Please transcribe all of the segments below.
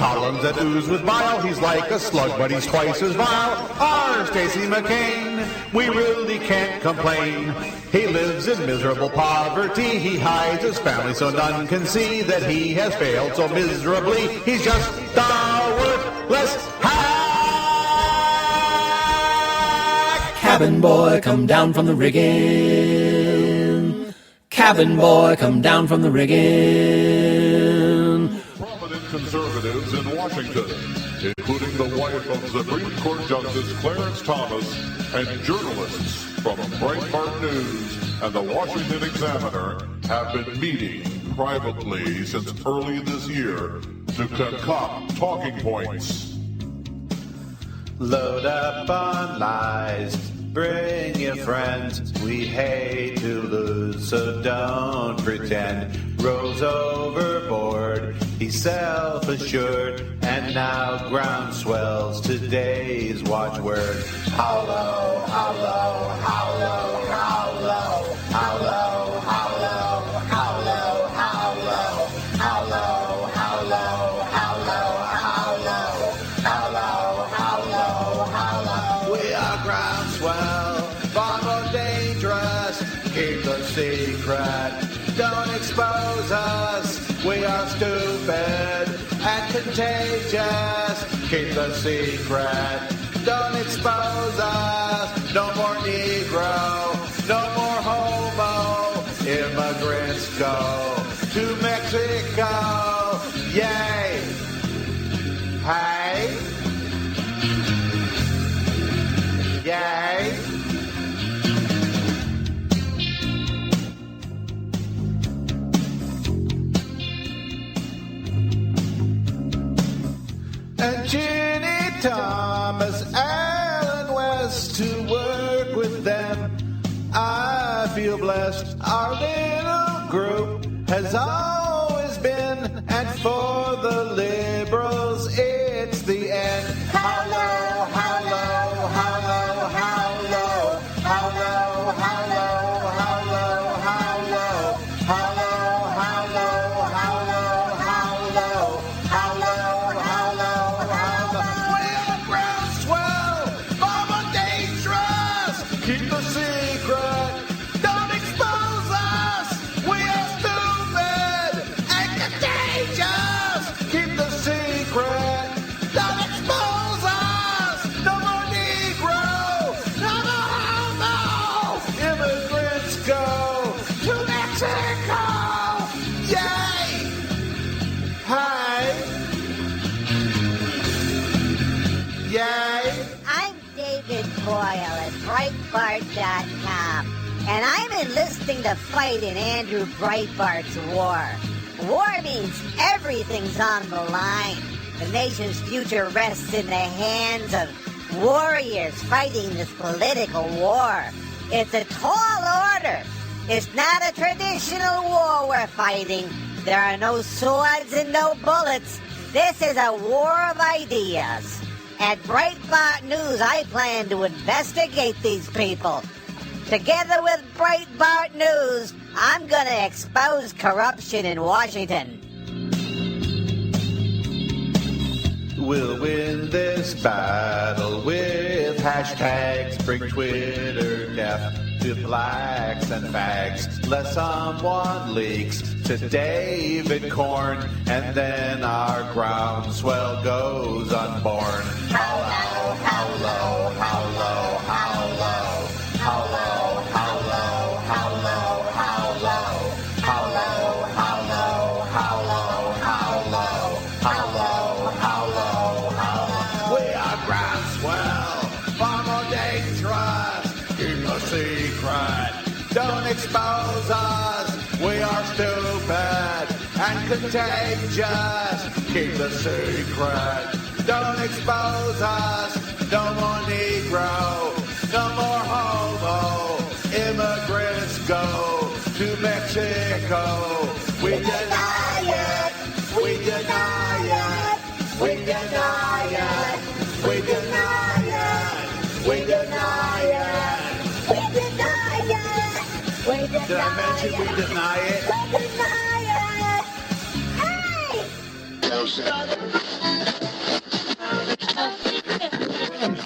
columns that ooze with bile. He's like a slug, but he's twice as vile. Our Stacey McCain, we really can't complain. He lives in miserable poverty. He hides his family so none can see that he has failed so miserably. He's just a worthless hack. Cabin boy, come down from the rigging. Cabin boy, come down from the rigging. Prominent conservatives in Washington, including the wife of Supreme Court Justice Clarence Thomas and journalists from Breitbart News and the Washington Examiner, have been meeting privately since early this year to concoct talking points. Load up on lies, bring your friends. We hate to lose, so don't pretend. Rose overboard, he's self-assured, and now ground swells today's watchword. How low, how low, how low, how low, how low, how low, how low, how low, how low, how low, how low, how low, how low, how low, how low. We are groundswell, far more dangerous. Keep the secret, don't expose us. We are stupid and contagious. Keep the secret, don't expose us. No more Negro, no more homo. Immigrants go to Mexico. Yay! Hey! Yay! And Ginny Thomas, Alan West, to work with them, I feel blessed. Our little group has always been, and for the liberals, it's the end. How low, how low, how low, how low, how low, how low, how low, how low, how low, how low, how low, how low, how low, how low, how low. We're groundswell, far more dangerous. Keep the secret, don't expose us. We are stupid and contagious. Keep the secret, don't expose us. No more Negro, no more homo. Immigrants go to Mexico. Yay! Hi. Yay! I'm David Boyle at Breitbart.com, and I'm enlisting to fight in Andrew Breitbart's war. War means everything's on the line. The nation's future rests in the hands of warriors fighting this political war. It's a tall order. It's not a traditional war we're fighting. There are no swords and no bullets. This is a war of ideas. At Breitbart News, I plan to investigate these people. Together with Breitbart News, I'm going to expose corruption in Washington. We'll win this battle with hashtags. Bring Twitter death to blacks and fags. Let someone leaks to David Corn, and then our groundswell goes unborn. How low, how low, how low, how low, how low, how low, how low, how low, how low, how low, how low, how low, how low, how low, how low. We are groundswell, far more dangerous. Keep the secret, don't expose us. We are stupid and contagious. Keep the secret, don't expose us. No more Negro, no more homo. Immigrants go to Mexico. We deny it, we deny it, we deny it, we deny it, we deny it, we deny it, we deny it. Did I mention we deny it? We deny it. Hey!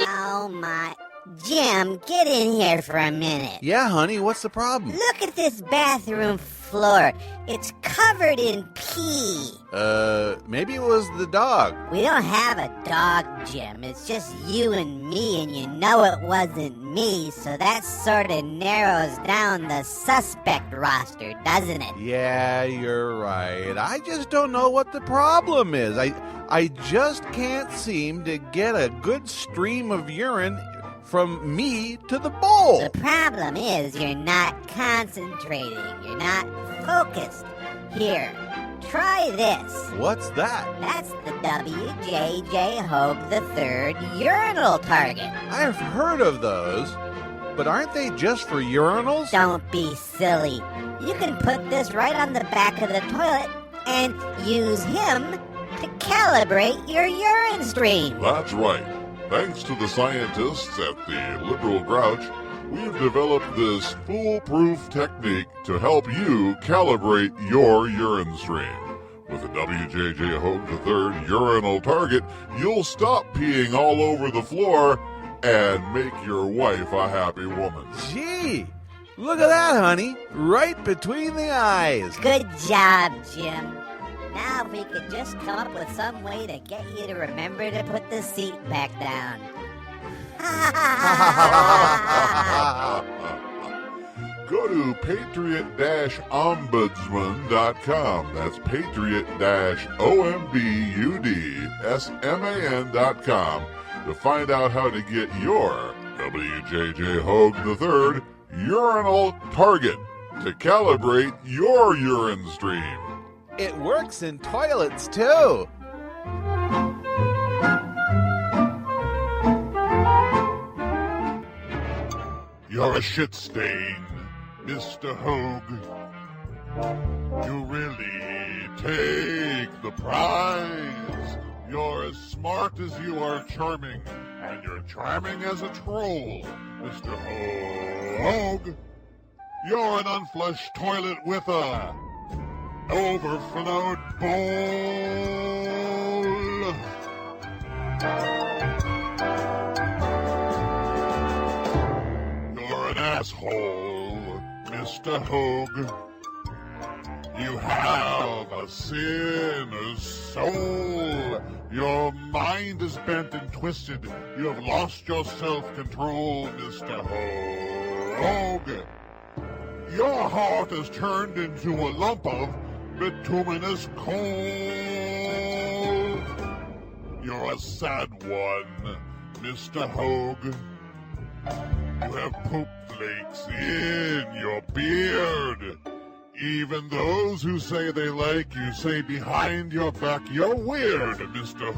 Oh my... Jim, get in here for a minute. Yeah, honey, what's the problem? Look at this bathroom floor. It's covered in pee. Maybe it was the dog. We don't have a dog, Jim. It's just you and me, and you know it wasn't me, so that sort of narrows down the suspect roster, doesn't it? Yeah, you're right. I just don't know what the problem is. I just can't seem to get a good stream of urine from me to the bowl. The problem is you're not concentrating. You're not focused. Here, try this. What's that? That's the W.J.J. Hogue III urinal target. I've heard of those, but aren't they just for urinals? Don't be silly. You can put this right on the back of the toilet and use him to calibrate your urine stream. That's right. Thanks to the scientists at the Liberal Grouch, we've developed this foolproof technique to help you calibrate your urine stream. With the WJJ Hogue III urinal target, you'll stop peeing all over the floor and make your wife a happy woman. Gee, look at that, honey. Right between the eyes. Good job, Jim. Now if we could just come up with some way to get you to remember to put the seat back down. Go to patriot-ombudsman.com. That's patriot-ombudsman.com to find out how to get your WJJ Hogue III urinal target to calibrate your urine stream. It works in toilets, too. You're a shit stain, Mr. Hogue. You really take the prize. You're as smart as you are charming, and you're charming as a troll, Mr. Hogue. You're an unflushed toilet with a overflowed bowl. You're an asshole, Mr. Hogue. You have a sinner's soul. Your mind is bent and twisted. You have lost your self-control, Mr. Hogue. Your heart is turned into a lump of bituminous coal. You're a sad one, Mr. Hogue. You have poop flakes in your beard. Even those who say they like you say behind your back you're weird, Mr.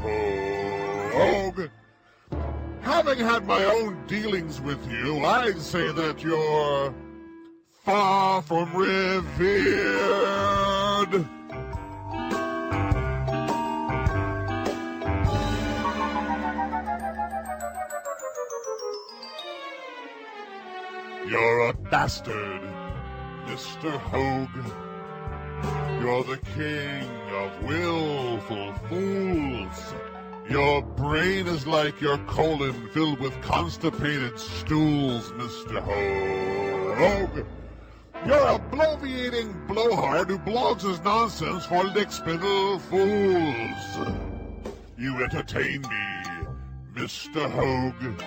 Hogue. Having had my own dealings with you, I'd say that you're far from revered. You're a bastard, Mr. Hogue. You're the king of willful fools. Your brain is like your colon filled with constipated stools, Mr. Hogue. You're a bloviating blowhard who blogs his nonsense for lickspittle fools. You entertain me, Mr. Hogue,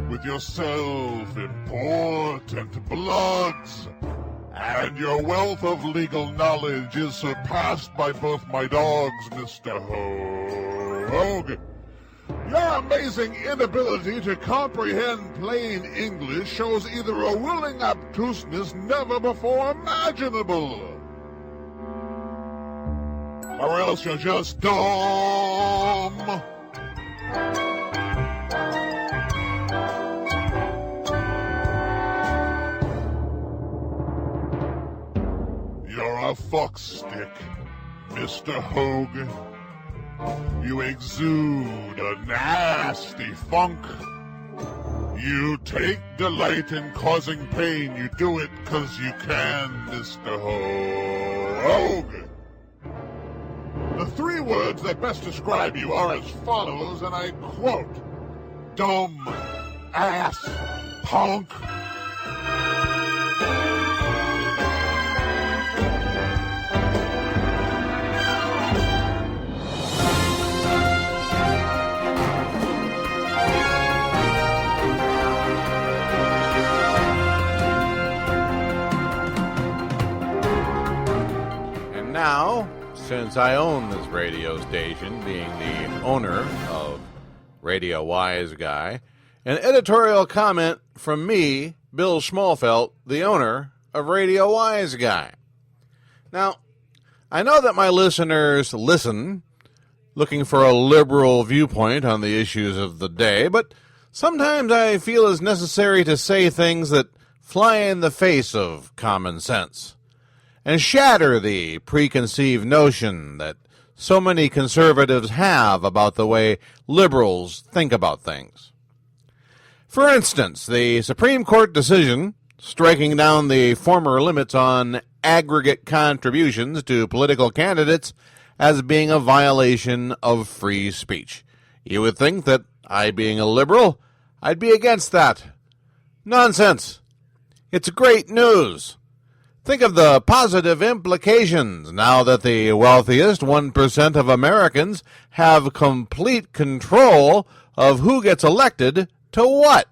with your self-important blogs, and your wealth of legal knowledge is surpassed by both my dogs, Mr. Hogue. Your amazing inability to comprehend plain English shows either a willing obtuseness never before imaginable, or else you're just dumb. You're a fuckstick, Mr. Hogue. You exude a nasty funk. You take delight in causing pain. You do it 'cause you can, Mr. Hogue. The three words that best describe you are as follows, and I quote, dumb ass punk. And now, since I own this radio station, being the owner of Radio Wise Guy, an editorial comment from me, Bill Schmalfelt, the owner of Radio Wise Guy. Now, I know that my listeners listen looking for a liberal viewpoint on the issues of the day, but sometimes I feel it's necessary to say things that fly in the face of common sense and shatter the preconceived notion that so many conservatives have about the way liberals think about things. For instance, the Supreme Court decision striking down the former limits on aggregate contributions to political candidates as being a violation of free speech. You would think that I, being a liberal, I'd be against that. Nonsense. It's great news. Think of the positive implications now that the wealthiest 1% of Americans have complete control of who gets elected to what.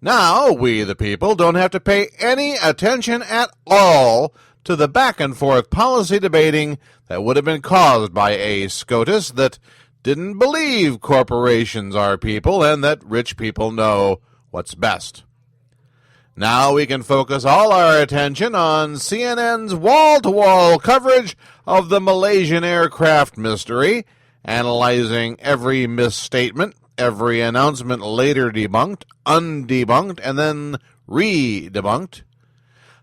Now, we the people don't have to pay any attention at all to the back-and-forth policy debating that would have been caused by a SCOTUS that didn't believe corporations are people and that rich people know what's best. Now we can focus all our attention on CNN's wall-to-wall coverage of the Malaysian aircraft mystery, analyzing every misstatement, every announcement later debunked, undebunked, and then re-debunked.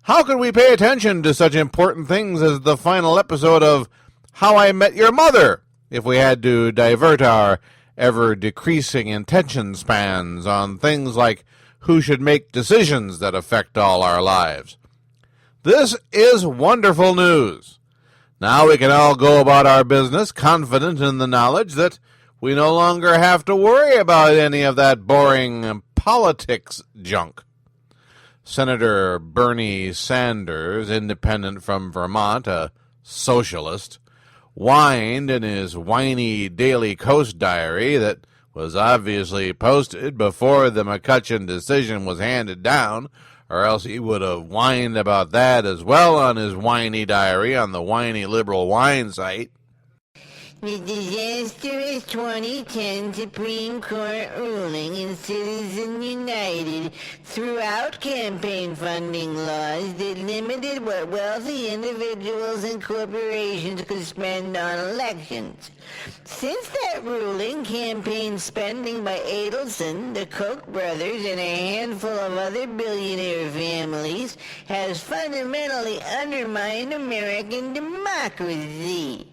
How could we pay attention to such important things as the final episode of How I Met Your Mother if we had to divert our ever-decreasing attention spans on things like who should make decisions that affect all our lives? This is wonderful news. Now we can all go about our business confident in the knowledge that we no longer have to worry about any of that boring politics junk. Senator Bernie Sanders, independent from Vermont, a socialist, whined in his whiny Daily Coast diary that was obviously posted before the McCutcheon decision was handed down, or else he would have whined about that as well on his whiny diary on the whiny liberal wine site. The disastrous 2010 Supreme Court ruling in Citizens United threw out campaign funding laws that limited what wealthy individuals and corporations could spend on elections. Since that ruling, campaign spending by Adelson, the Koch brothers, and a handful of other billionaire families has fundamentally undermined American democracy.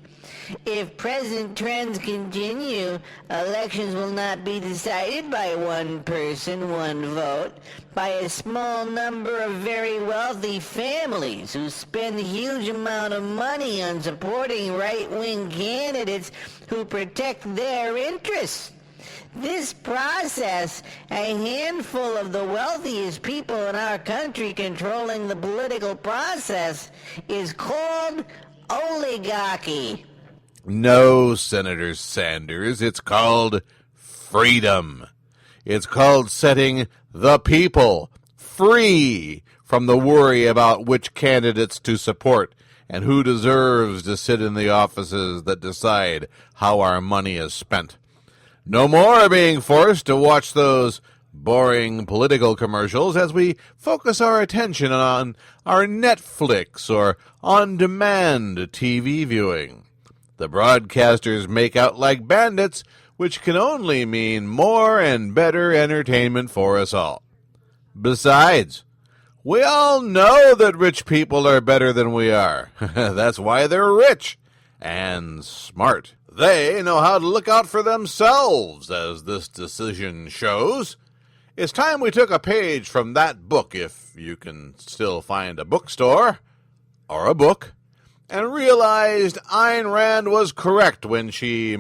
If present trends continue, elections will not be decided by one person, one vote, by a small number of very wealthy families who spend a huge amount of money on supporting right-wing candidates who protect their interests. This process, a handful of the wealthiest people in our country controlling the political process, is called oligarchy. No, Senator Sanders, it's called freedom. It's called setting the people free from the worry about which candidates to support and who deserves to sit in the offices that decide how our money is spent. No more being forced to watch those boring political commercials as we focus our attention on our Netflix or on-demand TV viewing. The broadcasters make out like bandits, which can only mean more and better entertainment for us all. Besides, we all know that rich people are better than we are. That's why they're rich and smart. They know how to look out for themselves, as this decision shows. It's time we took a page from that book, if you can still find a bookstore, or a book, and realized Ayn Rand was correct when she